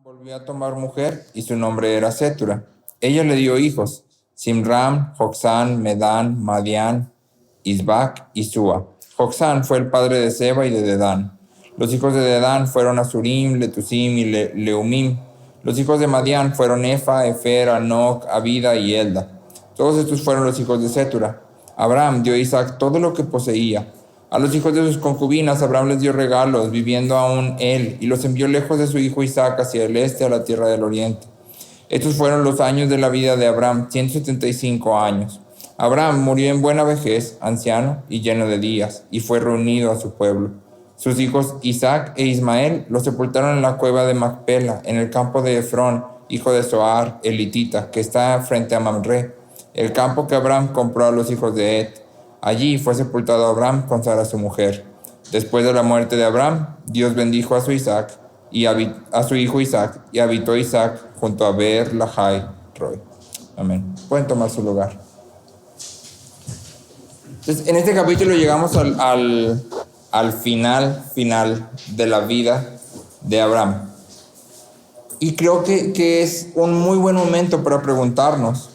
volvió a tomar mujer y su nombre era Sétura. Ella le dio hijos: Simram, Joksán, Medán, Madián, Isbac y Sua. Joksán fue el padre de Seba y de Dedán. Los hijos de Dedán fueron Asurim, Letusim y Leumim. Los hijos de Madián fueron Efa, Efer, Anoc, Abida y Elda. Todos estos fueron los hijos de Sétura. Abraham dio a Isaac todo lo que poseía. A los hijos de sus concubinas Abraham les dio regalos, viviendo aún él, y los envió lejos de su hijo Isaac hacia el este, a la tierra del oriente. Estos fueron los años de la vida de Abraham, 175 años. Abraham murió en buena vejez, anciano y lleno de días, y fue reunido a su pueblo. Sus hijos Isaac e Ismael lo sepultaron en la cueva de Macpela, en el campo de Efrón, hijo de Zohar, elitita, que está frente a Mamre, el campo que Abraham compró a los hijos de Et. Allí fue sepultado Abraham con Sara su mujer. Después de la muerte de Abraham, Dios bendijo a su hijo Isaac, y habitó Isaac junto a Beer Lahai Roi. Amén. Pueden tomar su lugar. Entonces, en este capítulo llegamos al final de la vida de Abraham. Y creo que es un muy buen momento para preguntarnos: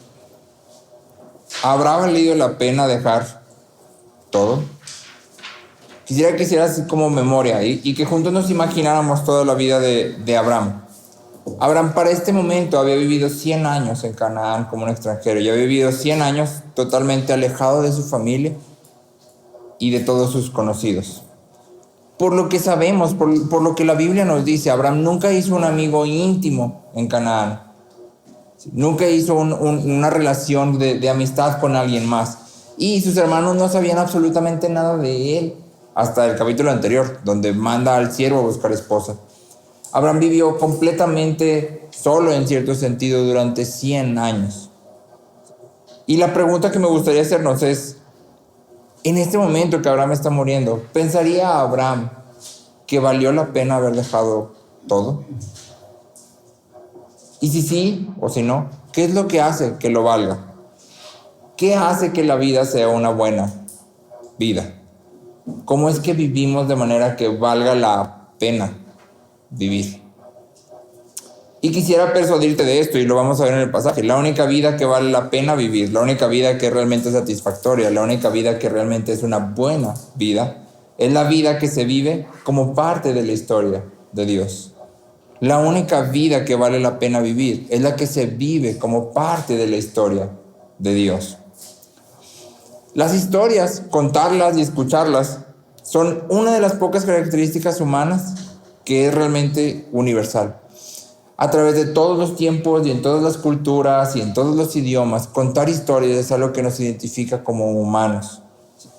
¿habrá valido la pena dejar todo? Quisiera que hicieras así como memoria y que juntos nos imagináramos toda la vida de Abraham. Abraham para este momento había vivido 100 años en Canaán como un extranjero, y había vivido 100 años totalmente alejado de su familia y de todos sus conocidos. Por lo que sabemos, por lo que la Biblia nos dice, Abraham nunca hizo un amigo íntimo en Canaán. Nunca hizo una relación de amistad con alguien más. Y sus hermanos no sabían absolutamente nada de él, hasta el capítulo anterior, donde manda al siervo a buscar esposa. Abraham vivió completamente solo, en cierto sentido, durante 100 años. Y la pregunta que me gustaría hacernos es: en este momento que Abraham está muriendo, ¿pensaría Abraham que valió la pena haber dejado todo? Y si sí o si no, ¿qué es lo que hace que lo valga? ¿Qué hace que la vida sea una buena vida? ¿Cómo es que vivimos de manera que valga la pena vivir? Y quisiera persuadirte de esto, y lo vamos a ver en el pasaje. La única vida que vale la pena vivir, la única vida que realmente es satisfactoria, la única vida que realmente es una buena vida, es la vida que se vive como parte de la historia de Dios. La única vida que vale la pena vivir es la que se vive como parte de la historia de Dios. Las historias, contarlas y escucharlas, son una de las pocas características humanas que es realmente universal. A través de todos los tiempos y en todas las culturas y en todos los idiomas, contar historias es algo que nos identifica como humanos.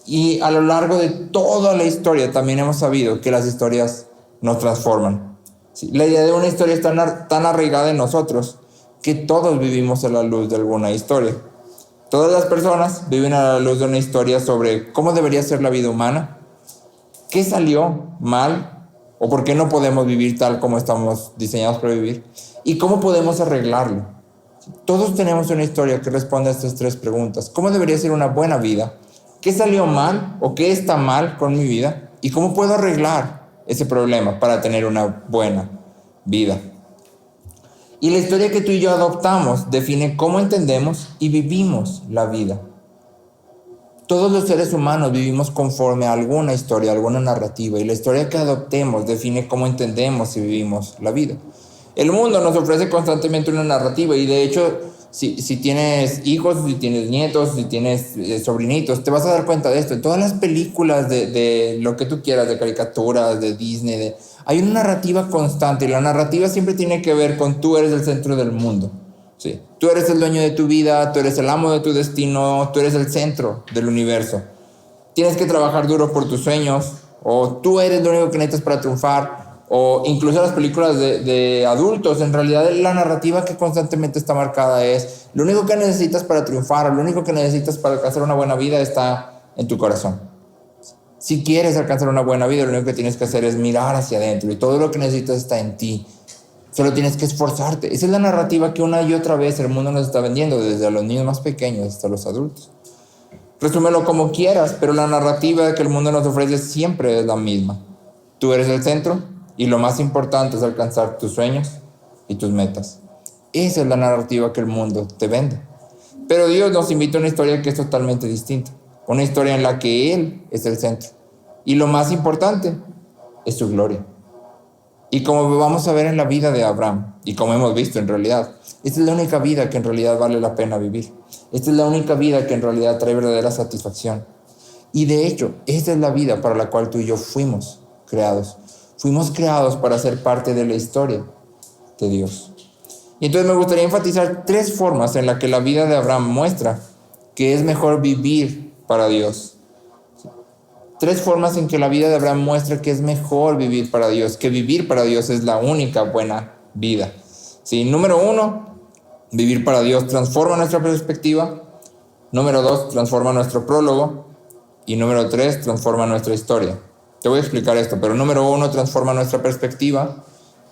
Y a lo largo de toda la historia también hemos sabido que las historias nos transforman. Sí, la idea de una historia es tan arraigada en nosotros que todos vivimos a la luz de alguna historia. Todas las personas viven a la luz de una historia sobre cómo debería ser la vida humana, qué salió mal o por qué no podemos vivir tal como estamos diseñados para vivir, y cómo podemos arreglarlo. Todos tenemos una historia que responde a estas tres preguntas: ¿cómo debería ser una buena vida? ¿Qué salió mal o qué está mal con mi vida? ¿Y cómo puedo arreglar ese problema para tener una buena vida? Y la historia que tú y yo adoptamos define cómo entendemos y vivimos la vida. Todos los seres humanos vivimos conforme a alguna historia, alguna narrativa, y la historia que adoptemos define cómo entendemos y vivimos la vida. El mundo nos ofrece constantemente una narrativa, y de hecho, si tienes hijos, si tienes nietos, si tienes sobrinitos, te vas a dar cuenta de esto. En todas las películas de lo que tú quieras, de caricaturas, de Disney, hay una narrativa constante, y la narrativa siempre tiene que ver con tú eres el centro del mundo. Sí. Tú eres el dueño de tu vida, tú eres el amo de tu destino, tú eres el centro del universo. Tienes que trabajar duro por tus sueños, o tú eres lo único que necesitas para triunfar. O incluso las películas de adultos, en realidad la narrativa que constantemente está marcada es: lo único que necesitas para triunfar, o lo único que necesitas para alcanzar una buena vida está en tu corazón. Si quieres alcanzar una buena vida, lo único que tienes que hacer es mirar hacia adentro, y todo lo que necesitas está en ti. Solo tienes que esforzarte. Esa es la narrativa que una y otra vez el mundo nos está vendiendo, desde los niños más pequeños hasta los adultos. Resúmelo como quieras, pero la narrativa que el mundo nos ofrece siempre es la misma. Tú eres el centro, y lo más importante es alcanzar tus sueños y tus metas. Esa es la narrativa que el mundo te vende. Pero Dios nos invita a una historia que es totalmente distinta. Una historia en la que Él es el centro. Y lo más importante es su gloria. Y como vamos a ver en la vida de Abraham, y como hemos visto en realidad, esta es la única vida que en realidad vale la pena vivir. Esta es la única vida que en realidad trae verdadera satisfacción. Y de hecho, esta es la vida para la cual tú y yo fuimos creados. Fuimos creados para ser parte de la historia de Dios. Y entonces me gustaría enfatizar 3 formas en las que la vida de Abraham muestra que es mejor vivir para Dios. 3 formas en que la vida de Abraham muestra que es mejor vivir para Dios, que vivir para Dios es la única buena vida. ¿Sí? Número 1, vivir para Dios transforma nuestra perspectiva. Número 2, transforma nuestro prólogo. Y número 3, transforma nuestra historia. Te voy a explicar esto, pero número 1, transforma nuestra perspectiva.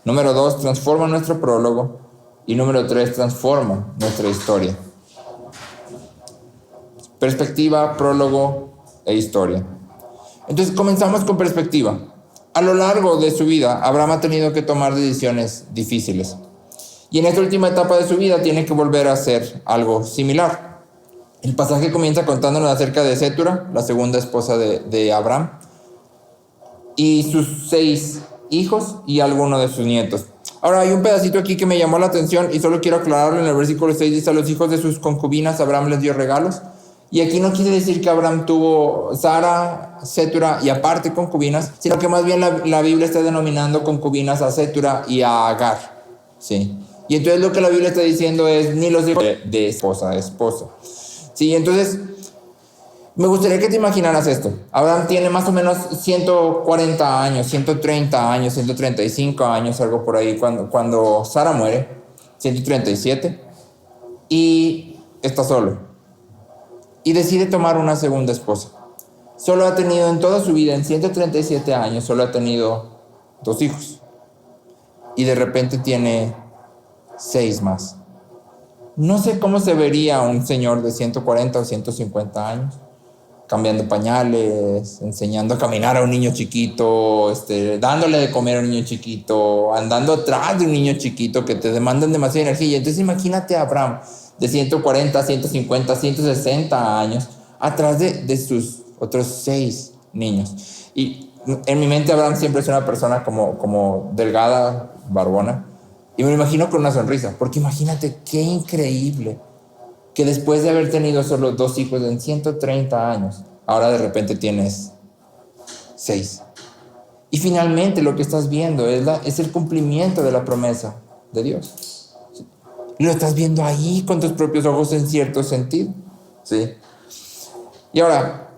Número 2, transforma nuestro prólogo. Y número 3, transforma nuestra historia. Perspectiva, prólogo e historia. Entonces comenzamos con perspectiva. A lo largo de su vida, Abraham ha tenido que tomar decisiones difíciles. Y en esta última etapa de su vida tiene que volver a hacer algo similar. El pasaje comienza contándonos acerca de Sétura, la segunda esposa de Abraham, y sus 6 hijos y algunos de sus nietos. Ahora hay un pedacito aquí que me llamó la atención y solo quiero aclararlo. En el versículo 6 dice: a los hijos de sus concubinas Abraham les dio regalos. Y aquí no quiere decir que Abraham tuvo Sara, Sétura y aparte concubinas, sino que más bien la Biblia está denominando concubinas a Sétura y a Agar. ¿Sí? Y entonces lo que la Biblia está diciendo es ni los hijos de esposa a esposa. ¿Sí? Entonces me gustaría que te imaginaras esto. Abraham tiene más o menos 140 años, 130 años, 135 años, algo por ahí, cuando Sara muere, 137, y está solo. Y decide tomar una segunda esposa. Solo ha tenido en toda su vida, en 137 años, solo ha tenido 2 hijos. Y de repente tiene 6 más. No sé cómo se vería un señor de 140 o 150 años, cambiando pañales, enseñando a caminar a un niño chiquito, dándole de comer a un niño chiquito, andando atrás de un niño chiquito que te demandan demasiada energía. Entonces imagínate a Abraham de 140, 150, 160 años, atrás de sus otros 6 niños. Y en mi mente Abraham siempre es una persona como delgada, barbona, y me lo imagino con una sonrisa, porque imagínate qué increíble que después de haber tenido solo 2 hijos en 130 años, ahora de repente tienes 6. Y finalmente lo que estás viendo es el cumplimiento de la promesa de Dios. Lo estás viendo ahí con tus propios ojos en cierto sentido. ¿Sí? Y ahora,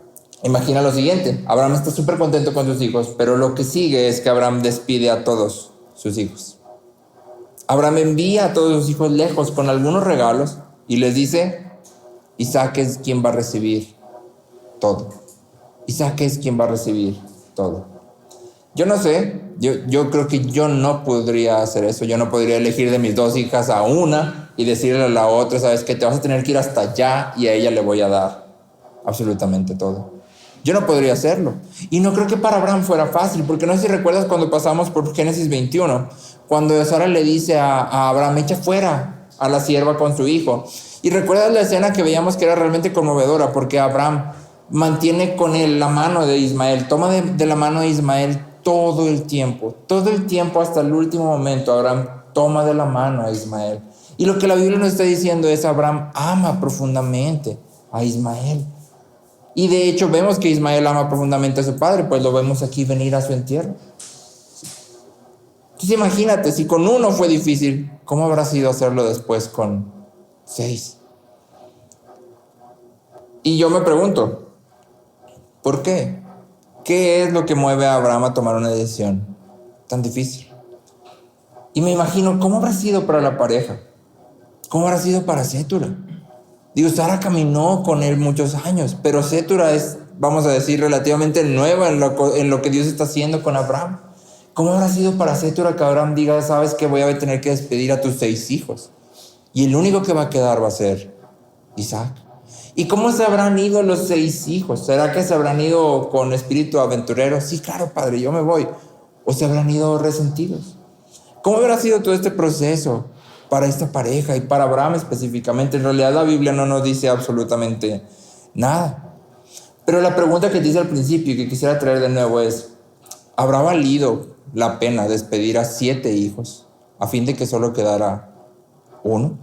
imagina lo siguiente. Abraham está súper contento con sus hijos, pero lo que sigue es que Abraham despide a todos sus hijos. Abraham envía a todos sus hijos lejos con algunos regalos y les dice: Isaac es quien va a recibir todo. Isaac es quien va a recibir todo. Yo no sé, yo creo que yo no podría hacer eso. Yo no podría elegir de mis 2 hijas a una y decirle a la otra: sabes que te vas a tener que ir hasta allá y a ella le voy a dar absolutamente todo. Yo no podría hacerlo. Y no creo que para Abraham fuera fácil, porque no sé si recuerdas cuando pasamos por Génesis 21, cuando Sara le dice a Abraham: echa fuera a la sierva con su hijo. Y recuerdas la escena que veíamos que era realmente conmovedora, porque Abraham mantiene con él la mano de Ismael, toma de la mano de Ismael todo el tiempo hasta el último momento. Abraham toma de la mano a Ismael. Y lo que la Biblia nos está diciendo es: Abraham ama profundamente a Ismael. Y de hecho vemos que Ismael ama profundamente a su padre, pues lo vemos aquí venir a su entierro. Entonces imagínate, si con uno fue difícil, ¿cómo habrá sido hacerlo después con 6? Y yo me pregunto, ¿por qué? ¿Qué es lo que mueve a Abraham a tomar una decisión tan difícil? Y me imagino, ¿cómo habrá sido para la pareja? ¿Cómo habrá sido para Sétura? Digo, Sara caminó con él muchos años, pero Sétura es, vamos a decir, relativamente nueva en lo que Dios está haciendo con Abraham. ¿Cómo habrá sido para Sétura que Abraham diga: sabes que voy a tener que despedir a tus 6 hijos? Y el único que va a quedar va a ser Isaac. ¿Y cómo se habrán ido los 6 hijos? ¿Será que se habrán ido con espíritu aventurero? Sí, claro, padre, yo me voy. ¿O se habrán ido resentidos? ¿Cómo habrá sido todo este proceso para esta pareja y para Abraham específicamente? En realidad la Biblia no nos dice absolutamente nada. Pero la pregunta que te hice al principio y que quisiera traer de nuevo es, ¿habrá valido la pena despedir a 7 hijos a fin de que solo quedara uno?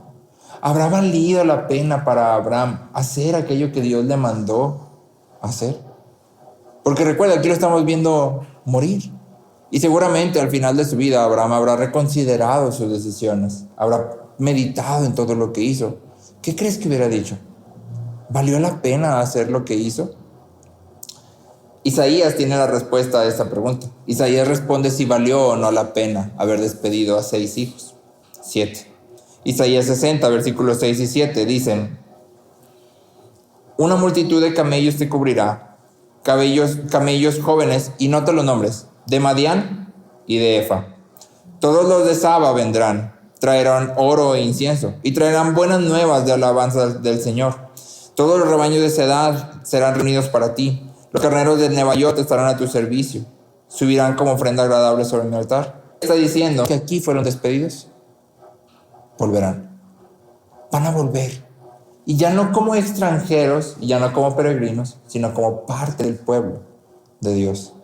¿Habrá valido la pena para Abraham hacer aquello que Dios le mandó hacer? Porque recuerda, aquí lo estamos viendo morir. Y seguramente al final de su vida Abraham habrá reconsiderado sus decisiones, habrá meditado en todo lo que hizo. ¿Qué crees que hubiera dicho? ¿Valió la pena hacer lo que hizo? Isaías tiene la respuesta a esta pregunta. Isaías responde si valió o no la pena haber despedido a 6 hijos. 7. Isaías 60, versículos 6 y 7 dicen: una multitud de camellos te cubrirá, camellos jóvenes, y nota los nombres, de Madián y de Efa. Todos los de Saba vendrán, traerán oro e incienso, y traerán buenas nuevas de alabanza del Señor. Todos los rebaños de Cedar serán reunidos para ti. Los carneros de Nebaiot estarán a tu servicio. Subirán como ofrenda agradable sobre mi altar. Está diciendo que aquí fueron despedidos. Volverán. Van a volver. Y ya no como extranjeros, y ya no como peregrinos, sino como parte del pueblo de Dios.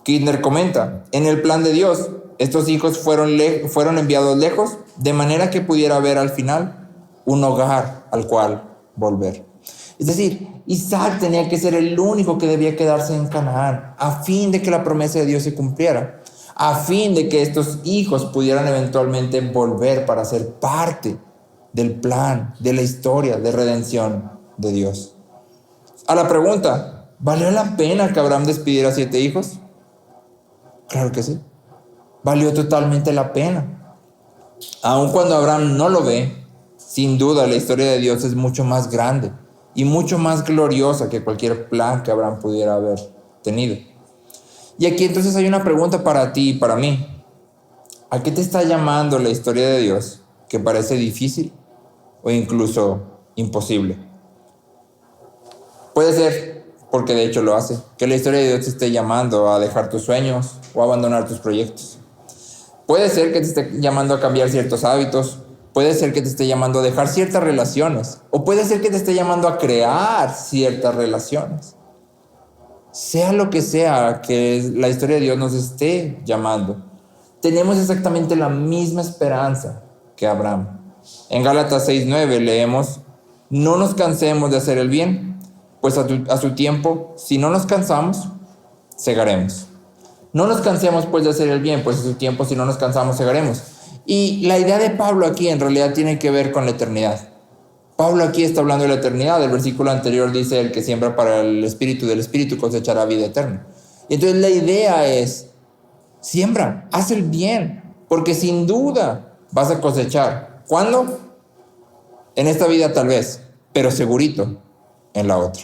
Kirchner comenta, en el plan de Dios, estos hijos fueron enviados lejos, de manera que pudiera haber al final un hogar al cual volver. Es decir, Isaac tenía que ser el único que debía quedarse en Canaán, a fin de que la promesa de Dios se cumpliera, a fin de que estos hijos pudieran eventualmente volver para ser parte del plan, de la historia de redención de Dios. A la pregunta, ¿valió la pena que Abraham despidiera a 7 hijos? Claro que sí. Valió totalmente la pena. Aun cuando Abraham no lo ve, sin duda la historia de Dios es mucho más grande y mucho más gloriosa que cualquier plan que Abraham pudiera haber tenido. Y aquí entonces hay una pregunta para ti y para mí. ¿A qué te está llamando la historia de Dios que parece difícil o incluso imposible? Puede ser, porque de hecho lo hace, que la historia de Dios te esté llamando a dejar tus sueños o a abandonar tus proyectos. Puede ser que te esté llamando a cambiar ciertos hábitos. Puede ser que te esté llamando a dejar ciertas relaciones. O puede ser que te esté llamando a crear ciertas relaciones. Sea lo que sea que la historia de Dios nos esté llamando, tenemos exactamente la misma esperanza que Abraham. En Gálatas 6:9 leemos: no nos cansemos de hacer el bien, pues a su tiempo, si no nos cansamos, segaremos. No nos cansemos pues de hacer el bien, pues a su tiempo, si no nos cansamos, segaremos. Y la idea de Pablo aquí en realidad tiene que ver con la eternidad. Pablo aquí está hablando de la eternidad. El versículo anterior dice: el que siembra para el espíritu, del espíritu cosechará vida eterna. Y entonces la idea es: siembra, haz el bien, porque sin duda vas a cosechar. ¿Cuándo? En esta vida tal vez, pero segurito en la otra.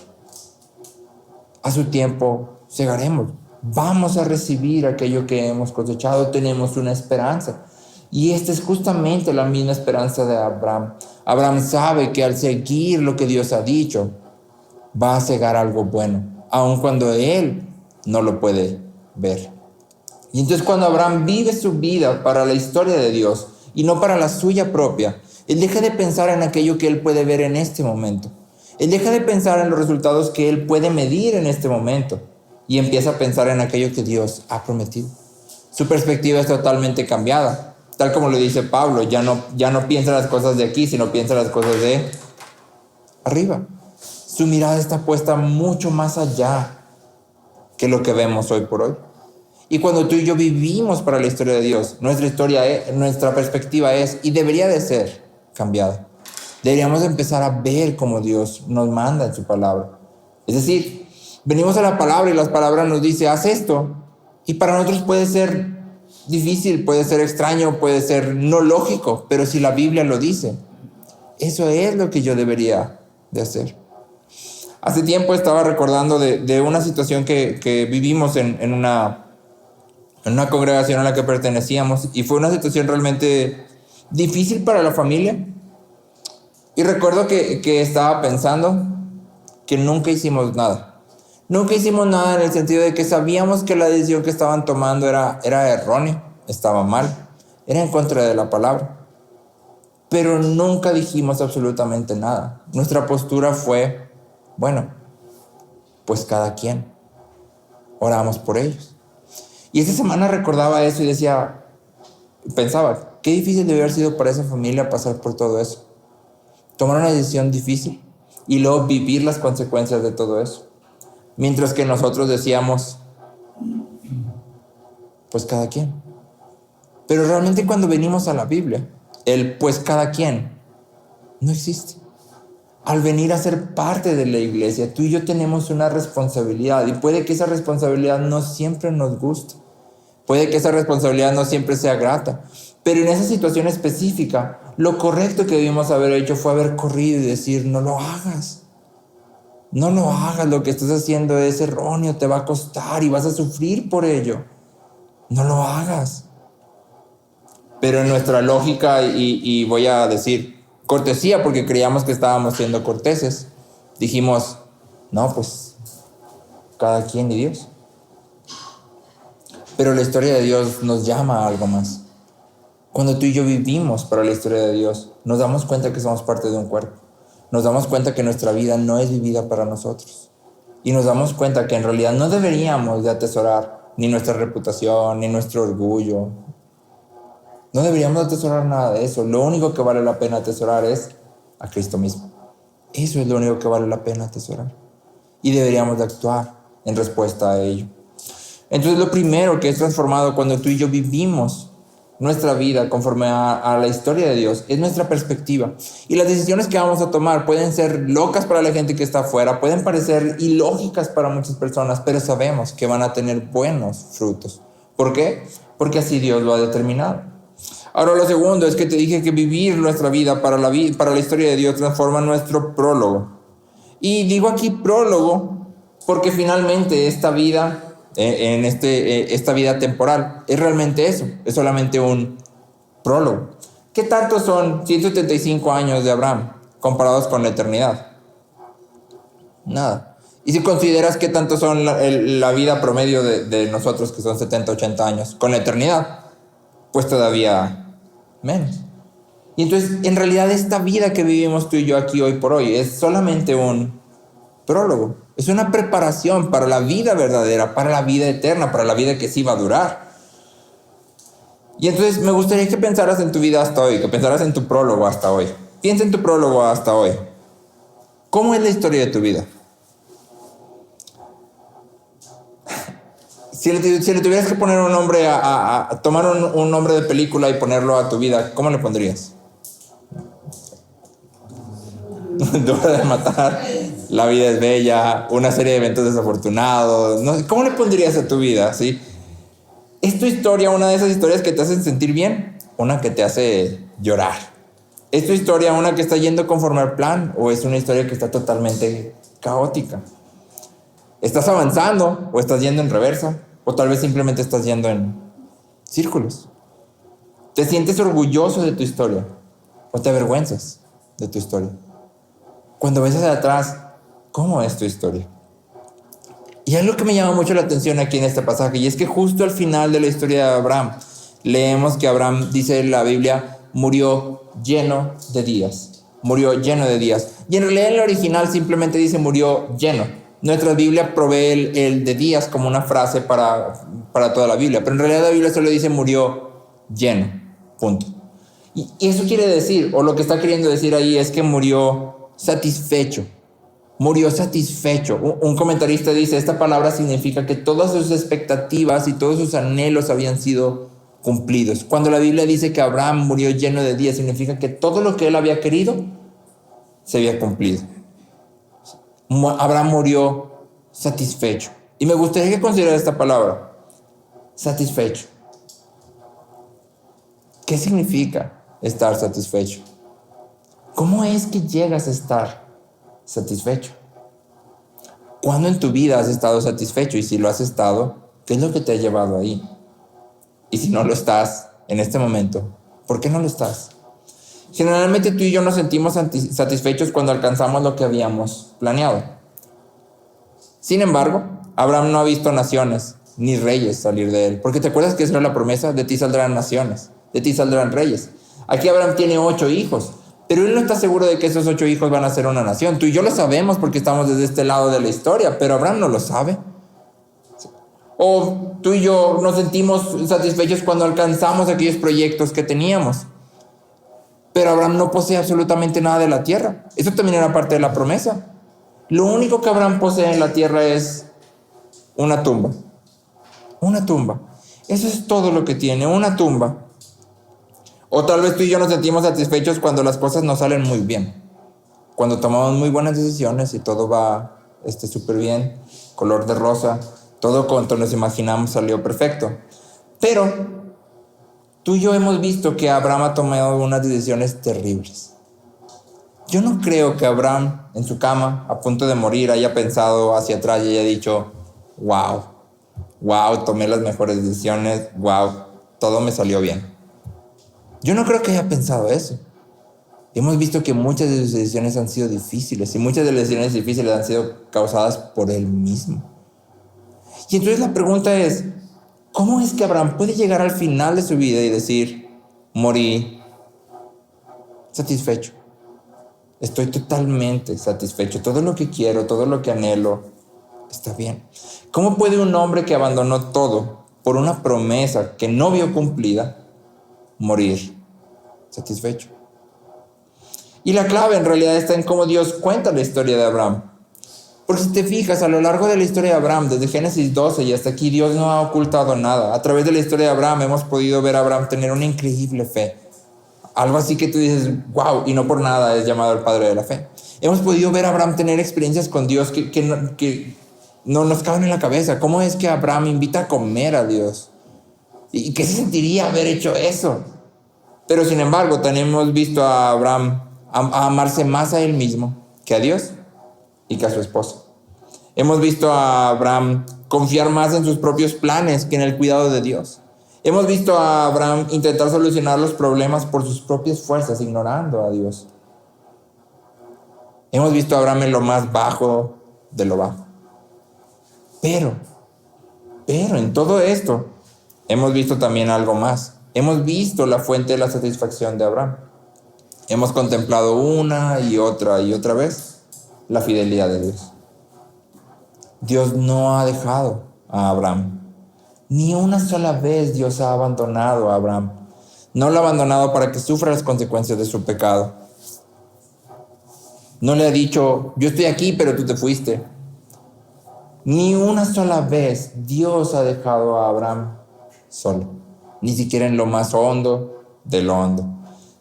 A su tiempo segaremos. Vamos a recibir aquello que hemos cosechado. Tenemos una esperanza. Y esta es justamente la misma esperanza de Abraham. Abraham sabe que al seguir lo que Dios ha dicho, va a cegar algo bueno, aun cuando él no lo puede ver. Y entonces cuando Abraham vive su vida para la historia de Dios y no para la suya propia, él deja de pensar en aquello que él puede ver en este momento. Él deja de pensar en los resultados que él puede medir en este momento y empieza a pensar en aquello que Dios ha prometido. Su perspectiva es totalmente cambiada. Tal como lo dice Pablo, ya no piensa las cosas de aquí, sino piensa las cosas de arriba. Su mirada está puesta mucho más allá que lo que vemos hoy por hoy. Y cuando tú y yo vivimos para la historia de Dios, nuestra perspectiva es, y debería de ser, cambiada. Deberíamos empezar a ver cómo Dios nos manda en su palabra. Es decir, venimos a la palabra y la palabra nos dice: haz esto. Y para nosotros puede ser difícil, puede ser extraño, puede ser no lógico, pero si la Biblia lo dice, eso es lo que yo debería de hacer. Hace tiempo estaba recordando de una situación que vivimos en una congregación a la que pertenecíamos, y fue una situación realmente difícil para la familia. Y recuerdo que estaba pensando que nunca hicimos nada. Nunca hicimos nada en el sentido de que sabíamos que la decisión que estaban tomando era errónea, estaba mal. era en contra de la palabra. Pero nunca dijimos absolutamente nada. Nuestra postura fue, bueno, pues cada quien. Oramos por ellos. Y esta semana recordaba eso y pensaba, qué difícil debe haber sido para esa familia pasar por todo eso. Tomar una decisión difícil y luego vivir las consecuencias de todo eso. Mientras que nosotros decíamos, pues cada quien. Pero realmente cuando venimos a la Biblia, el pues cada quien no existe. Al venir a ser parte de la iglesia, tú y yo tenemos una responsabilidad y puede que esa responsabilidad no siempre nos guste. Puede que esa responsabilidad no siempre sea grata. Pero en esa situación específica, lo correcto que debimos haber hecho fue haber corrido y decir, no lo hagas. No lo hagas, lo que estás haciendo es erróneo, te va a costar y vas a sufrir por ello. No lo hagas. Pero en nuestra lógica, y voy a decir cortesía porque creíamos que estábamos siendo corteses, dijimos, no, pues cada quien y Dios. Pero la historia de Dios nos llama a algo más. Cuando tú y yo vivimos para la historia de Dios, nos damos cuenta que somos parte de un cuerpo. Nos damos cuenta que nuestra vida no es vivida para nosotros. Y nos damos cuenta que en realidad no deberíamos de atesorar ni nuestra reputación, ni nuestro orgullo. No deberíamos atesorar nada de eso. Lo único que vale la pena atesorar es a Cristo mismo. Eso es lo único que vale la pena atesorar. Y deberíamos de actuar en respuesta a ello. Entonces lo primero que es transformado cuando tú y yo vivimos nuestra vida conforme a la historia de Dios es nuestra perspectiva. Y las decisiones que vamos a tomar pueden ser locas para la gente que está afuera, pueden parecer ilógicas para muchas personas, pero sabemos que van a tener buenos frutos. ¿Por qué? Porque así Dios lo ha determinado. Ahora lo segundo es que te dije que vivir nuestra vida para la historia de Dios transforma nuestro prólogo. Y digo aquí prólogo porque finalmente esta vida, esta vida temporal, es realmente eso, es solamente un prólogo. ¿Qué tanto son 175 años de Abraham comparados con la eternidad? Nada. Y si consideras qué tanto son la vida promedio de nosotros, que son 70, 80 años, con la eternidad, pues todavía menos. Y entonces, en realidad, esta vida que vivimos tú y yo aquí hoy por hoy es solamente un prólogo. Es una preparación para la vida verdadera, para la vida eterna, para la vida que sí va a durar. Y entonces me gustaría que pensaras en tu vida hasta hoy, que pensaras en tu prólogo hasta hoy. Piensa en tu prólogo hasta hoy. ¿Cómo es la historia de tu vida? Si le tuvieras que poner un nombre a tomar un nombre de película y ponerlo a tu vida, ¿cómo le pondrías? Dura de matar, La vida es bella, una serie de eventos desafortunados. No, ¿cómo le pondrías a tu vida? ¿Sí? ¿Es tu historia una de esas historias que te hacen sentir bien? ¿Una que te hace llorar? ¿Es tu historia una que está yendo conforme al plan? ¿O es una historia que está totalmente caótica? ¿Estás avanzando o estás yendo en reversa? ¿O tal vez simplemente estás yendo en círculos? ¿Te sientes orgulloso de tu historia? ¿O te avergüenzas de tu historia? Cuando ves hacia atrás, ¿cómo es tu historia? Y es lo que me llama mucho la atención aquí en este pasaje, y es que justo al final de la historia de Abraham, leemos que Abraham, dice en la Biblia, murió lleno de días. Murió lleno de días. Y en realidad en el original simplemente dice murió lleno. Nuestra Biblia provee el de días como una frase para toda la Biblia, pero en realidad la Biblia solo dice murió lleno, punto. Y eso quiere decir, o lo que está queriendo decir ahí es que murió satisfecho. Murió satisfecho. Un comentarista dice, esta palabra significa que todas sus expectativas y todos sus anhelos habían sido cumplidos. Cuando la Biblia dice que Abraham murió lleno de días, significa que todo lo que él había querido se había cumplido. Abraham murió satisfecho. Y me gustaría que considerar esta palabra, satisfecho. ¿Qué significa estar satisfecho? ¿Cómo es que llegas a estar satisfecho? ¿Cuándo en tu vida has estado satisfecho? Y si lo has estado, ¿qué es lo que te ha llevado ahí? Y si no lo estás en este momento, ¿por qué no lo estás? Generalmente tú y yo nos sentimos satisfechos cuando alcanzamos lo que habíamos planeado. Sin embargo, Abraham no ha visto naciones ni reyes salir de él. Porque ¿te acuerdas que esa era la promesa? De ti saldrán naciones. de ti saldrán reyes. Aquí Abraham tiene 8 hijos, pero él no está seguro de que esos 8 hijos van a ser una nación. Tú y yo lo sabemos porque estamos desde este lado de la historia, pero Abraham no lo sabe. O tú y yo nos sentimos satisfechos cuando alcanzamos aquellos proyectos que teníamos. Pero Abraham no posee absolutamente nada de la tierra. Eso también era parte de la promesa. Lo único que Abraham posee en la tierra es una tumba. Una tumba. Eso es todo lo que tiene, una tumba. O tal vez tú y yo nos sentimos satisfechos cuando las cosas nos salen muy bien. Cuando tomamos muy buenas decisiones y todo va súper bien, color de rosa, todo cuanto nos imaginamos salió perfecto. Pero tú y yo hemos visto que Abraham ha tomado unas decisiones terribles. Yo no creo que Abraham en su cama, a punto de morir, haya pensado hacia atrás y haya dicho, wow, tomé las mejores decisiones, wow, todo me salió bien. Yo no creo que haya pensado eso. Hemos visto que muchas de sus decisiones han sido difíciles y muchas de las decisiones difíciles han sido causadas por él mismo. Y entonces la pregunta es, ¿cómo es que Abraham puede llegar al final de su vida y decir, morí satisfecho? Estoy totalmente satisfecho. Todo lo que quiero, todo lo que anhelo, está bien. ¿Cómo puede un hombre que abandonó todo por una promesa que no vio cumplida, morir satisfecho? Y la clave en realidad está en cómo Dios cuenta la historia de Abraham. Porque si te fijas, a lo largo de la historia de Abraham, desde Génesis 12 y hasta aquí, Dios no ha ocultado nada. A través de la historia de Abraham hemos podido ver a Abraham tener una increíble fe. Algo así que tú dices, wow, y no por nada es llamado el padre de la fe. Hemos podido ver a Abraham tener experiencias con Dios que no nos caben en la cabeza. ¿Cómo es que Abraham invita a comer a Dios? ¿Y qué se sentiría haber hecho eso? Pero sin embargo, también hemos visto a Abraham a amarse más a él mismo que a Dios y que a su esposa. Hemos visto a Abraham confiar más en sus propios planes que en el cuidado de Dios. Hemos visto a Abraham intentar solucionar los problemas por sus propias fuerzas, ignorando a Dios. Hemos visto a Abraham en lo más bajo de lo bajo. Pero en todo esto, hemos visto también algo más. Hemos visto la fuente de la satisfacción de Abraham. Hemos contemplado una y otra vez la fidelidad de Dios. Dios no ha dejado a Abraham. Ni una sola vez Dios ha abandonado a Abraham. No lo ha abandonado para que sufra las consecuencias de su pecado. No le ha dicho, yo estoy aquí, pero tú te fuiste. Ni una sola vez Dios ha dejado a Abraham solo. Ni siquiera en lo más hondo de lo hondo.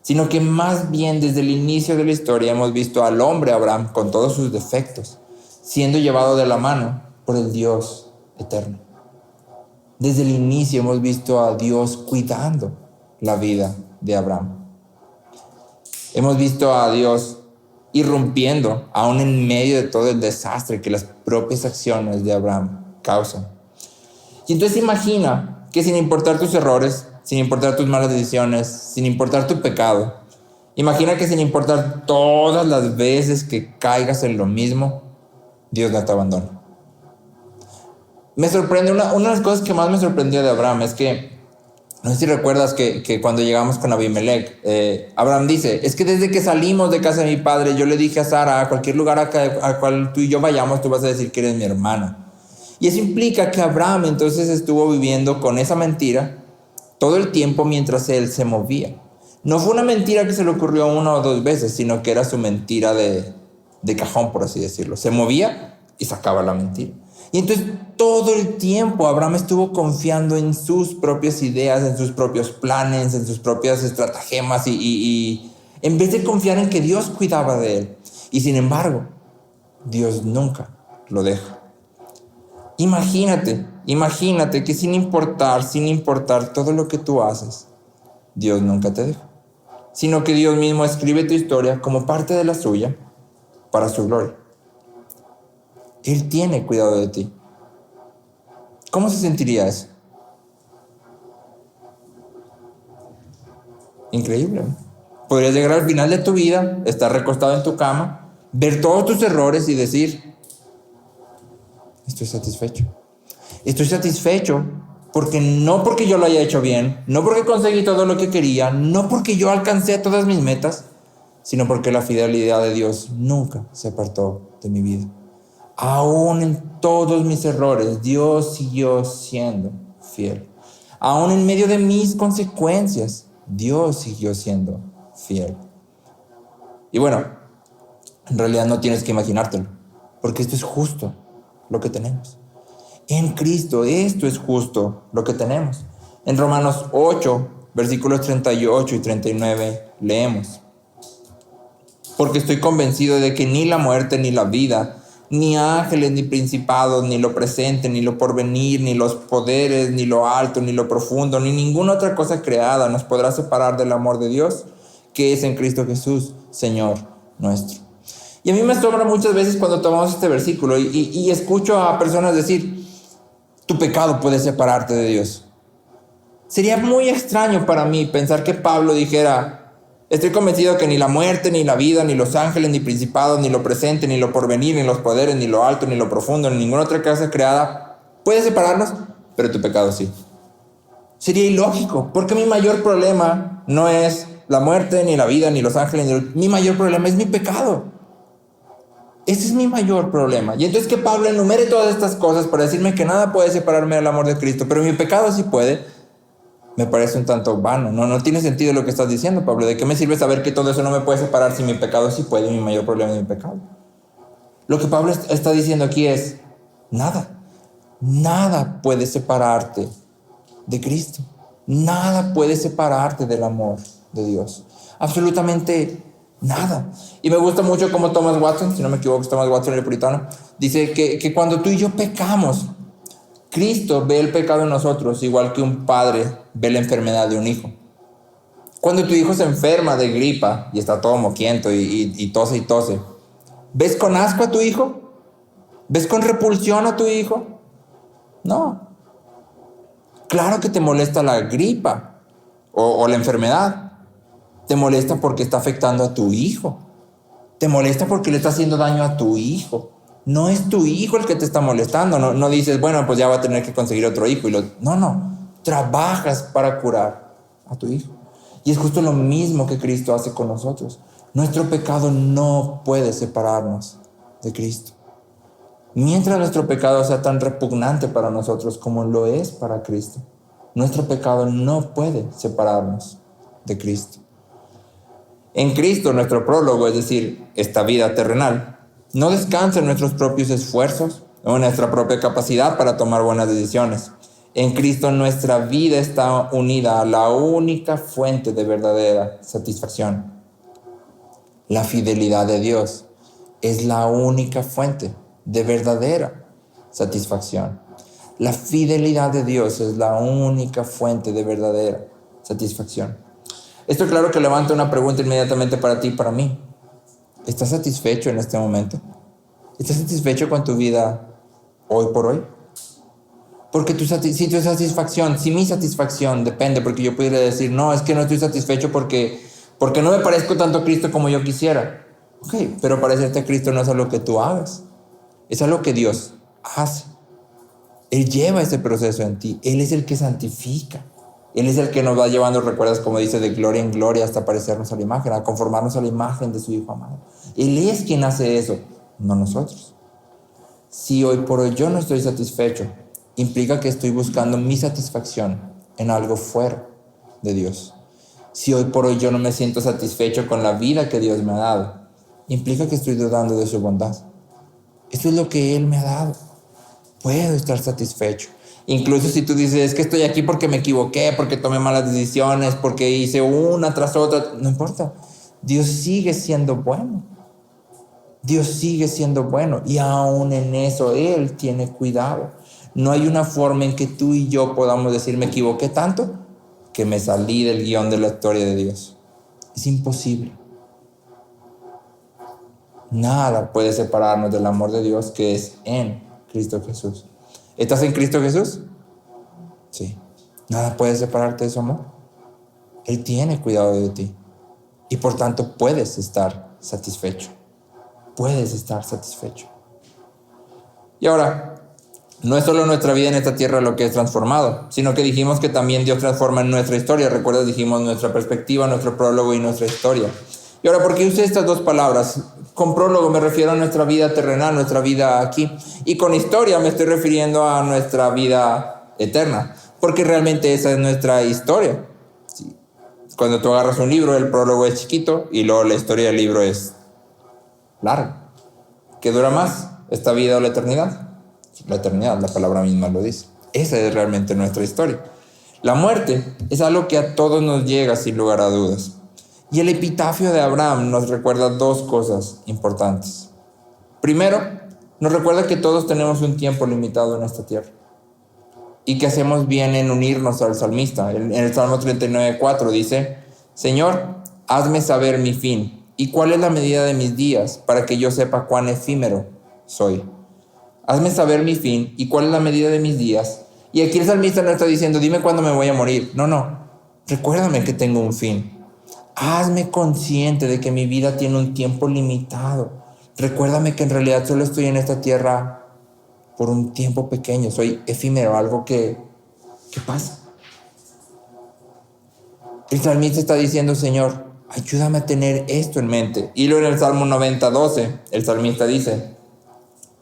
Sino que más bien desde el inicio de la historia hemos visto al hombre Abraham con todos sus defectos, siendo llevado de la mano por el Dios eterno. Desde el inicio hemos visto a Dios cuidando la vida de Abraham. Hemos visto a Dios irrumpiendo aún en medio de todo el desastre que las propias acciones de Abraham causan. Y entonces imagina que sin importar tus errores, sin importar tus malas decisiones, sin importar tu pecado, imagina que sin importar todas las veces que caigas en lo mismo, Dios no te abandona. Me sorprende, una de las cosas que más me sorprendió de Abraham es que, no sé si recuerdas que cuando llegamos con Abimelech, Abraham dice, es que desde que salimos de casa de mi padre, yo le dije a Sara, a cualquier lugar al cual tú y yo vayamos, tú vas a decir que eres mi hermana. Y eso implica que Abraham entonces estuvo viviendo con esa mentira todo el tiempo mientras él se movía. No fue una mentira que se le ocurrió 1 o 2 veces, sino que era su mentira de cajón, por así decirlo. Se movía y sacaba la mentira. Y entonces todo el tiempo Abraham estuvo confiando en sus propias ideas, en sus propios planes, en sus propias estratagemas y en vez de confiar en que Dios cuidaba de él. Y sin embargo, Dios nunca lo deja. Imagínate que sin importar todo lo que tú haces, Dios nunca te deja. Sino que Dios mismo escribe tu historia como parte de la suya para su gloria. Él tiene cuidado de ti. ¿Cómo se sentiría eso? Increíble, ¿no? Podrías llegar al final de tu vida, estar recostado en tu cama, ver todos tus errores y decir, estoy satisfecho. Estoy satisfecho Porque no porque yo lo haya hecho bien, no porque conseguí todo lo que quería, no porque yo alcancé todas mis metas, sino porque la fidelidad de Dios nunca se apartó de mi vida. Aún en todos mis errores, Dios siguió siendo fiel. Aún en medio de mis consecuencias, Dios siguió siendo fiel. Y bueno, en realidad no tienes que imaginártelo, porque esto es justo lo que tenemos. En Cristo, esto es justo lo que tenemos. En Romanos 8, versículos 38 y 39, leemos: porque estoy convencido de que ni la muerte ni la vida, ni ángeles ni principados, ni lo presente, ni lo porvenir, ni los poderes, ni lo alto, ni lo profundo, ni ninguna otra cosa creada nos podrá separar del amor de Dios, que es en Cristo Jesús, Señor nuestro. Y a mí me asombra muchas veces cuando tomamos este versículo y escucho a personas decir: tu pecado puede separarte de Dios. Sería muy extraño para mí pensar que Pablo dijera: estoy convencido que ni la muerte, ni la vida, ni los ángeles, ni principados, ni lo presente, ni lo porvenir, ni los poderes, ni lo alto, ni lo profundo, ni ninguna otra cosa creada puede separarnos, pero tu pecado sí. Sería ilógico, porque mi mayor problema no es la muerte, ni la vida, ni los ángeles, mi mayor problema es mi pecado. Ese es mi mayor problema. Y entonces que Pablo enumere todas estas cosas para decirme que nada puede separarme del amor de Cristo, pero mi pecado sí puede, me parece un tanto vano. No tiene sentido lo que estás diciendo, Pablo. ¿De qué me sirve saber que todo eso no me puede separar si mi pecado sí puede? Mi mayor problema es mi pecado. Lo que Pablo está diciendo aquí es: nada puede separarte de Cristo. Nada puede separarte del amor de Dios. Absolutamente nada. Y me gusta mucho como Thomas Watson, si no me equivoco, Thomas Watson, el puritano, dice que cuando tú y yo pecamos, Cristo ve el pecado en nosotros igual que un padre ve la enfermedad de un hijo. Cuando tu hijo se enferma de gripa y está todo moquiento y tose y tose, ¿ves con asco a tu hijo? ¿Ves con repulsión a tu hijo? No. Claro que te molesta la gripa o la enfermedad. Te molesta porque está afectando a tu hijo. Te molesta porque le está haciendo daño a tu hijo. No es tu hijo el que te está molestando. No dices, bueno, pues ya va a tener que conseguir otro hijo. No. Trabajas para curar a tu hijo. Y es justo lo mismo que Cristo hace con nosotros. Nuestro pecado no puede separarnos de Cristo. Mientras nuestro pecado sea tan repugnante para nosotros como lo es para Cristo, nuestro pecado no puede separarnos de Cristo. En Cristo, nuestro prólogo, es decir, esta vida terrenal, no descansa en nuestros propios esfuerzos o en nuestra propia capacidad para tomar buenas decisiones. En Cristo nuestra vida está unida a la única fuente de verdadera satisfacción. La fidelidad de Dios es la única fuente de verdadera satisfacción. La fidelidad de Dios es la única fuente de verdadera satisfacción. Esto claro que levanta una pregunta inmediatamente para ti y para mí. ¿Estás satisfecho en este momento? ¿Estás satisfecho con tu vida hoy por hoy? Porque si mi satisfacción depende, porque yo pudiera decir, no, es que no estoy satisfecho porque no me parezco tanto a Cristo como yo quisiera. Ok, pero parecerte a Cristo no es algo que tú hagas, es algo que Dios hace. Él lleva ese proceso en ti, Él es el que santifica. Él es el que nos va llevando, recuerdas como dice, de gloria en gloria hasta parecernos a la imagen, a conformarnos a la imagen de su Hijo amado. Él es quien hace eso, no nosotros. Si hoy por hoy yo no estoy satisfecho, implica que estoy buscando mi satisfacción en algo fuera de Dios. Si hoy por hoy yo no me siento satisfecho con la vida que Dios me ha dado, implica que estoy dudando de su bondad. Esto es lo que Él me ha dado. Puedo estar satisfecho. Incluso si tú dices, es que estoy aquí porque me equivoqué, porque tomé malas decisiones, porque hice una tras otra, no importa. Dios sigue siendo bueno. Dios sigue siendo bueno y aún en eso Él tiene cuidado. No hay una forma en que tú y yo podamos decir, me equivoqué tanto que me salí del guión de la historia de Dios. Es imposible. Nada puede separarnos del amor de Dios que es en Cristo Jesús. ¿Estás en Cristo Jesús? Sí. Nada puede separarte de su amor. Él tiene cuidado de ti. Y por tanto puedes estar satisfecho. Puedes estar satisfecho. Y ahora, No es solo nuestra vida en esta tierra lo que es transformado, sino que dijimos que también Dios transforma en nuestra historia. Recuerda, dijimos nuestra perspectiva, nuestro prólogo y nuestra historia. Y ahora, ¿por qué usé estas dos palabras? Con prólogo me refiero a nuestra vida terrenal, nuestra vida aquí. Y con historia me estoy refiriendo a nuestra vida eterna, porque realmente esa es nuestra historia. Sí. Cuando tú agarras un libro, el prólogo es chiquito y luego la historia del libro es larga. ¿Qué dura más? ¿Esta vida o la eternidad? La eternidad, la palabra misma lo dice. Esa es realmente nuestra historia. La muerte es algo que a todos nos llega sin lugar a dudas. Y el epitafio de Abraham nos recuerda dos cosas importantes. Primero, nos recuerda que todos tenemos un tiempo limitado en esta tierra y que hacemos bien en unirnos al salmista. En el Salmo 39:4 dice: Señor, hazme saber mi fin y cuál es la medida de mis días para que yo sepa cuán efímero soy. Hazme saber mi fin y cuál es la medida de mis días. Y aquí el salmista no está diciendo, dime cuándo me voy a morir. No. Recuérdame que tengo un fin. Hazme consciente de que mi vida tiene un tiempo limitado. Recuérdame que en realidad solo estoy en esta tierra por un tiempo pequeño. Soy efímero, algo que pasa. El salmista está diciendo, Señor, ayúdame a tener esto en mente. Y luego en el Salmo 90:12, el salmista dice,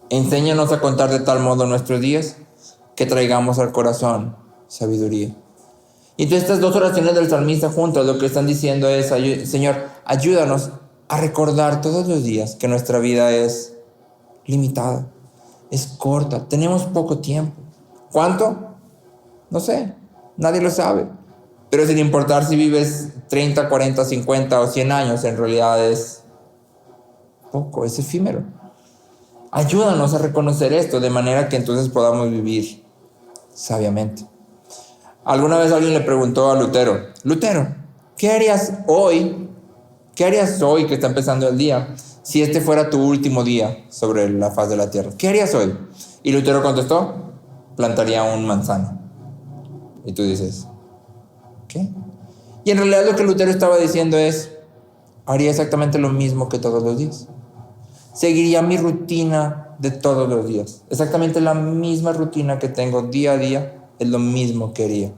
enséñanos a contar de tal modo nuestros días que traigamos al corazón sabiduría. Y entonces estas dos oraciones del salmista juntas lo que están diciendo es, Señor, ayúdanos a recordar todos los días que nuestra vida es limitada, es corta, tenemos poco tiempo. ¿Cuánto? No sé, nadie lo sabe. Pero sin importar si vives 30, 40, 50 o 100 años, en realidad es poco, es efímero. Ayúdanos a reconocer esto de manera que entonces podamos vivir sabiamente. Alguna vez alguien le preguntó a Lutero, ¿qué harías hoy? ¿Qué harías hoy que está empezando el día si este fuera tu último día sobre la faz de la tierra? ¿Qué harías hoy? Y Lutero contestó, plantaría un manzano. Y tú dices, ¿qué? Y en realidad lo que Lutero estaba diciendo es, haría exactamente lo mismo que todos los días. Seguiría mi rutina de todos los días. Exactamente la misma rutina que tengo día a día. Es lo mismo que haría.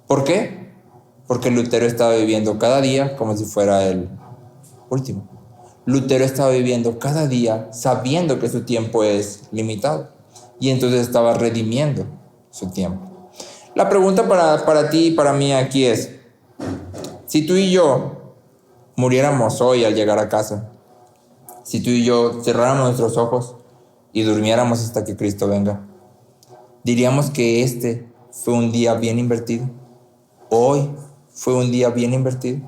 ¿Por qué? Porque Lutero estaba viviendo cada día como si fuera el último. Lutero estaba viviendo cada día sabiendo que su tiempo es limitado. Y entonces estaba redimiendo su tiempo. La pregunta para ti y para mí aquí es, si tú y yo muriéramos hoy al llegar a casa, si tú y yo cerráramos nuestros ojos y durmiéramos hasta que Cristo venga, diríamos que este fue un día bien invertido. Hoy fue un día bien invertido.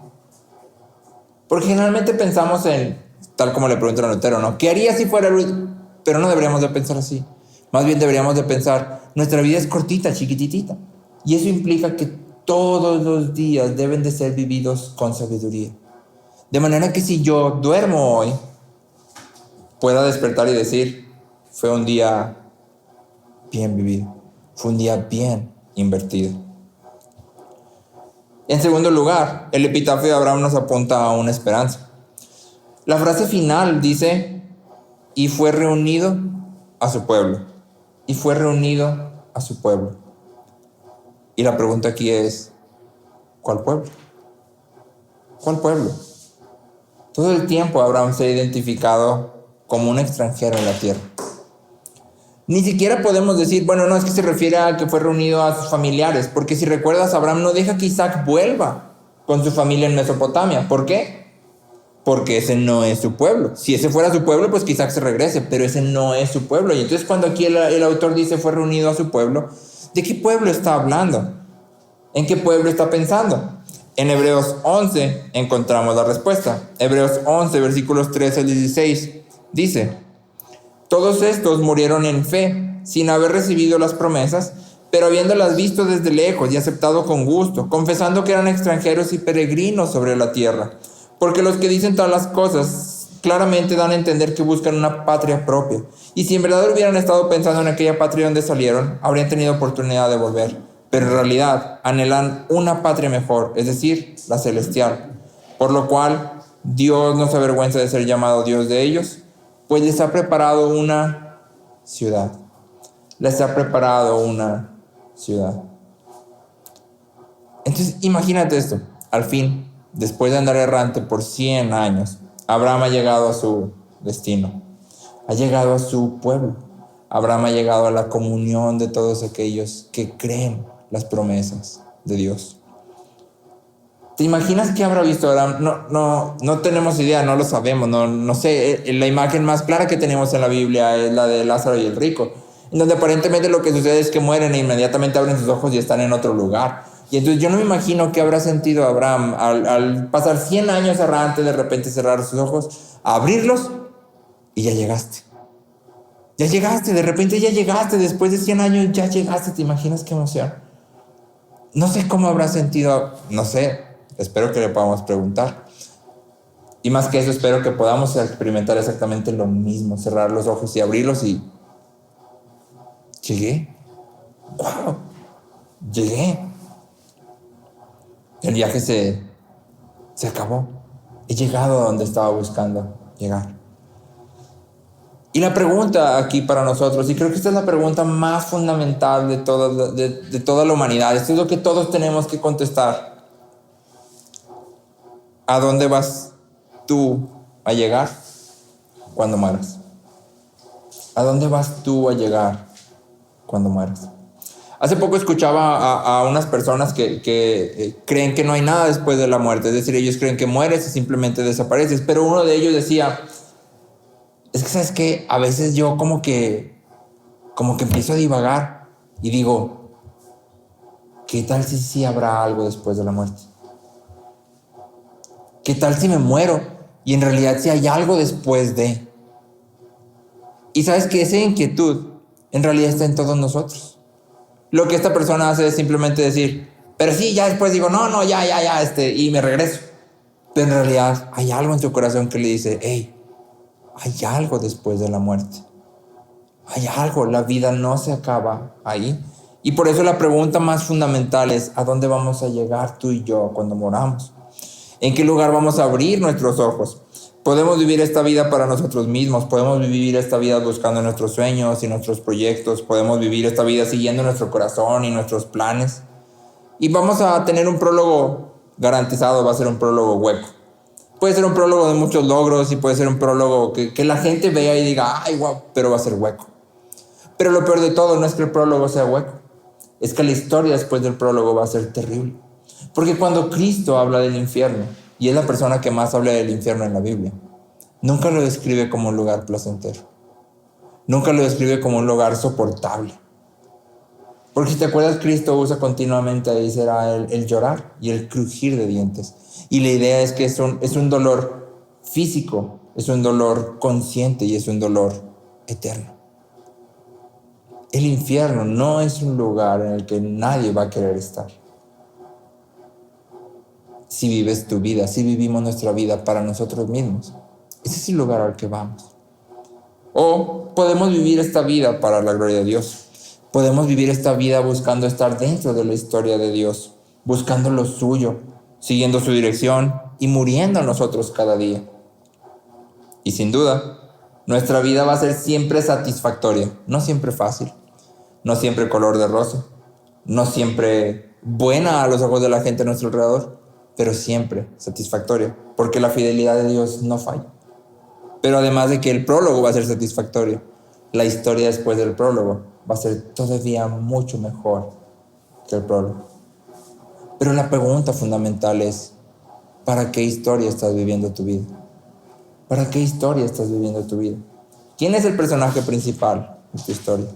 Porque generalmente pensamos en, tal como le preguntaron a Lutero, ¿no? ¿Qué haría si fuera Luis? Pero no deberíamos de pensar así. Más bien deberíamos de pensar, nuestra vida es cortita, chiquititita. Y eso implica que todos los días deben de ser vividos con sabiduría. De manera que si yo duermo hoy, pueda despertar y decir, fue un día bien vivido. Fue un día bien invertido. En segundo lugar, el epitafio de Abraham nos apunta a una esperanza. La frase final dice, y fue reunido a su pueblo. Y fue reunido a su pueblo. Y la pregunta aquí es, ¿cuál pueblo? ¿Cuál pueblo? Todo el tiempo Abraham se ha identificado como un extranjero en la tierra. Ni siquiera podemos decir, bueno, no, es que se refiere a que fue reunido a sus familiares, porque si recuerdas, Abraham no deja que Isaac vuelva con su familia en Mesopotamia. ¿Por qué? Porque ese no es su pueblo. Si ese fuera su pueblo, pues que Isaac se regrese, pero ese no es su pueblo. Y entonces cuando aquí el autor dice fue reunido a su pueblo, ¿de qué pueblo está hablando? ¿En qué pueblo está pensando? En Hebreos 11 encontramos la respuesta. Hebreos 11, versículos 13 al 16, dice, todos estos murieron en fe, sin haber recibido las promesas, pero habiéndolas visto desde lejos y aceptado con gusto, confesando que eran extranjeros y peregrinos sobre la tierra. Porque los que dicen todas las cosas claramente dan a entender que buscan una patria propia. Y si en verdad hubieran estado pensando en aquella patria donde salieron, habrían tenido oportunidad de volver. Pero en realidad anhelan una patria mejor, es decir, la celestial. Por lo cual Dios no se avergüenza de ser llamado Dios de ellos, pues les ha preparado una ciudad. les ha preparado una ciudad. Entonces, imagínate esto. Al fin, después de andar errante por 100 años, Abraham ha llegado a su destino. Ha llegado a su pueblo. Abraham ha llegado a la comunión de todos aquellos que creen las promesas de Dios. ¿Te imaginas qué habrá visto Abraham? No tenemos idea, no lo sabemos. No sé, la imagen más clara que tenemos en la Biblia es la de Lázaro y el rico, en donde aparentemente lo que sucede es que mueren e inmediatamente abren sus ojos y están en otro lugar. Y entonces yo no me imagino qué habrá sentido Abraham al pasar 100 años errante, de repente cerrar sus ojos, abrirlos y ya llegaste. Ya llegaste, de repente ya llegaste, después de 100 años ya llegaste. ¿Te imaginas qué emoción? No sé cómo habrá sentido, no sé, espero que le podamos preguntar. Y más que eso, espero que podamos experimentar exactamente lo mismo, cerrar los ojos y abrirlos y... Llegué. ¡Wow! Llegué. El viaje se acabó. He llegado a donde estaba buscando llegar. Y la pregunta aquí para nosotros, y creo que esta es la pregunta más fundamental de toda la humanidad, esto es lo que todos tenemos que contestar. ¿A dónde vas tú a llegar cuando mueras? ¿A dónde vas tú a llegar cuando mueras? Hace poco escuchaba a unas personas que creen que no hay nada después de la muerte. Es decir, ellos creen que mueres y simplemente desapareces. Pero uno de ellos decía, es que ¿sabes qué? A veces yo como que empiezo a divagar y digo, ¿qué tal si sí habrá algo después de la muerte? ¿Qué tal si me muero y en realidad sí hay algo después de? Y sabes que esa inquietud en realidad está en todos nosotros. Lo que esta persona hace es simplemente decir, pero sí, ya después digo, ya, y me regreso. Pero en realidad hay algo en tu corazón que le dice, hey, hay algo después de la muerte. Hay algo, la vida no se acaba ahí. Y por eso la pregunta más fundamental es, ¿a dónde vamos a llegar tú y yo cuando moramos? ¿En qué lugar vamos a abrir nuestros ojos? Podemos vivir esta vida para nosotros mismos, podemos vivir esta vida buscando nuestros sueños y nuestros proyectos, podemos vivir esta vida siguiendo nuestro corazón y nuestros planes. Y vamos a tener un prólogo garantizado, va a ser un prólogo hueco. Puede ser un prólogo de muchos logros y puede ser un prólogo que la gente vea y diga, ay, wow, pero va a ser hueco. Pero lo peor de todo no es que el prólogo sea hueco, es que la historia después del prólogo va a ser terrible. Porque cuando Cristo habla del infierno, y es la persona que más habla del infierno en la Biblia, nunca lo describe como un lugar placentero. Nunca lo describe como un lugar soportable. Porque si te acuerdas, Cristo usa continuamente, ahí será el llorar y el crujir de dientes. Y la idea es que es un dolor físico, es un dolor consciente y es un dolor eterno. El infierno no es un lugar en el que nadie va a querer estar. Si vives tu vida, si vivimos nuestra vida para nosotros mismos, ese es el lugar al que vamos. O podemos vivir esta vida para la gloria de Dios. Podemos vivir esta vida buscando estar dentro de la historia de Dios, buscando lo suyo, siguiendo su dirección y muriendo a nosotros cada día. Y sin duda, nuestra vida va a ser siempre satisfactoria, no siempre fácil, no siempre color de rosa, no siempre buena a los ojos de la gente a nuestro alrededor, pero siempre satisfactoria, porque la fidelidad de Dios no falla. Pero además de que el prólogo va a ser satisfactorio, la historia después del prólogo va a ser todavía mucho mejor que el prólogo. Pero la pregunta fundamental es, ¿para qué historia estás viviendo tu vida? ¿Para qué historia estás viviendo tu vida? ¿Quién es el personaje principal de tu historia?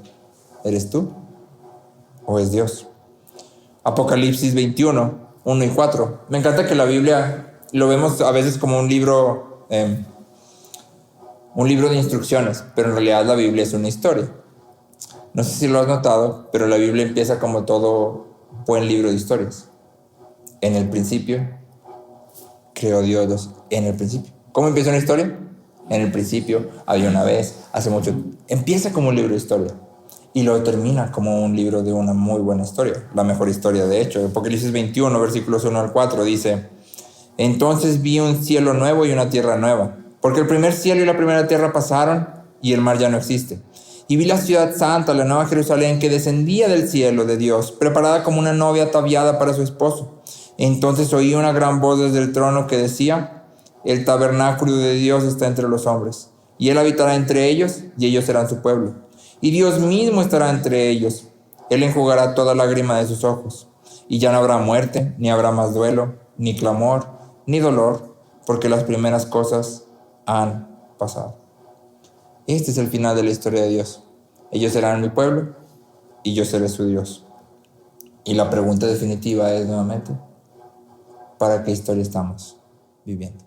¿Eres tú o es Dios? Apocalipsis 21, 1 y 4. Me encanta que la Biblia lo vemos a veces como un libro de instrucciones, pero en realidad la Biblia es una historia. No sé si lo has notado, pero la Biblia empieza como todo buen libro de historias. En el principio creó Dios, en el principio. ¿Cómo empieza una historia? En el principio, había una vez, hace mucho. Empieza como un libro de historia y luego termina como un libro de una muy buena historia, la mejor historia de hecho. Apocalipsis 21, versículos 1 al 4 dice: entonces vi un cielo nuevo y una tierra nueva, porque el primer cielo y la primera tierra pasaron y el mar ya no existe. Y vi la ciudad santa, la nueva Jerusalén, que descendía del cielo de Dios, preparada como una novia ataviada para su esposo. Entonces oí una gran voz desde el trono que decía: el tabernáculo de Dios está entre los hombres, y Él habitará entre ellos, y ellos serán su pueblo. Y Dios mismo estará entre ellos. Él enjugará toda lágrima de sus ojos, y ya no habrá muerte, ni habrá más duelo, ni clamor, ni dolor, porque las primeras cosas han pasado. Este es el final de la historia de Dios. Ellos serán mi pueblo y yo seré su Dios. Y la pregunta definitiva es nuevamente: ¿para qué historia estamos viviendo?